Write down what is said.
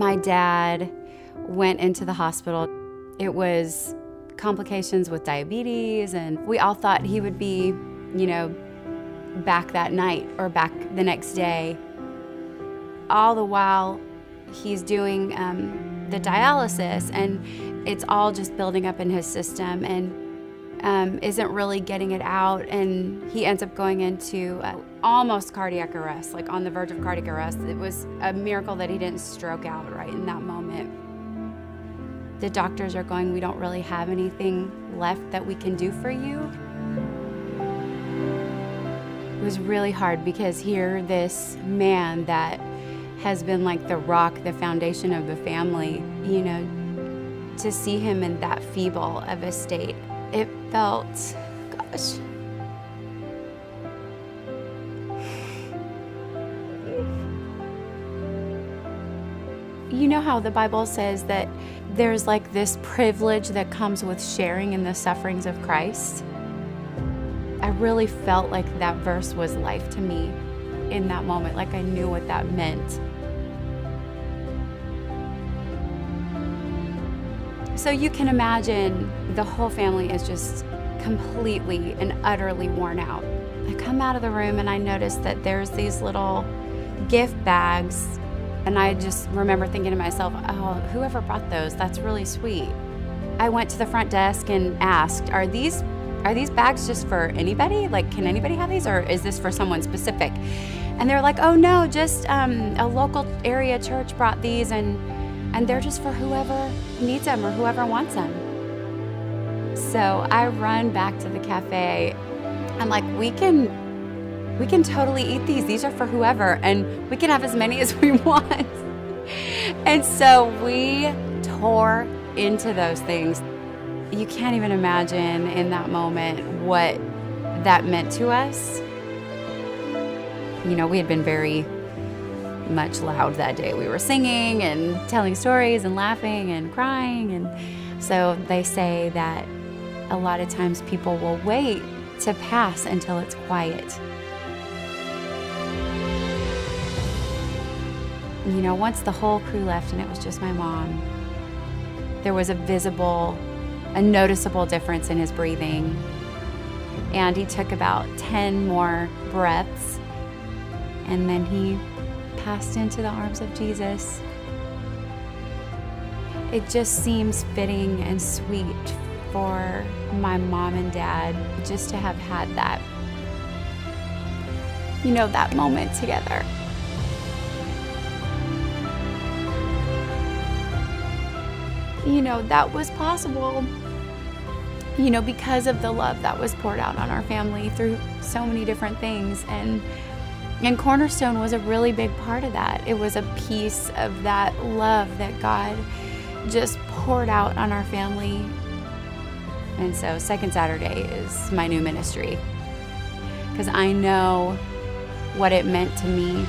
My dad went into the hospital. It was complications with diabetes, and we all thought he would be, back that night or back the next day. All the while, he's doing the dialysis, and it's all just building up in his system and isn't really getting it out. And he ends up going into almost cardiac arrest, like on the verge of cardiac arrest. It was a miracle that he didn't stroke out right in that moment. The doctors are going, we don't really have anything left that we can do for you. It was really hard because here, this man that has been like the rock, the foundation of the family, to see him in that feeble of a state, it felt, gosh. You know how the Bible says that there's like this privilege that comes with sharing in the sufferings of Christ? I really felt like that verse was life to me in that moment, like I knew what that meant. So you can imagine the whole family is just completely and utterly worn out. I come out of the room and I notice that there's these little gift bags, and I just remember thinking to myself, oh, whoever brought those, that's really sweet. I went to the front desk and asked, are these bags just for anybody? Like, can anybody have these, or is this for someone specific? And they're like, oh no, just a local area church brought these, and they're just for whoever needs them or whoever wants them. So I run back to the cafe. I'm like, we can totally eat these. These are for whoever, and we can have as many as we want. And so we tore into those things. You can't even imagine in that moment what that meant to us. We had been very much loud that day. We were singing and telling stories and laughing and crying. And so they say that a lot of times people will wait to pass until it's quiet. Once the whole crew left and it was just my mom, there was a noticeable difference in his breathing. And he took about 10 more breaths, and then he passed into the arms of Jesus. It just seems fitting and sweet for my mom and dad just to have had that, that moment together. That was possible, because of the love that was poured out on our family through so many different things. And Cornerstone was a really big part of that. It was a piece of that love that God just poured out on our family. And so Second Saturday is my new ministry, because I know what it meant to me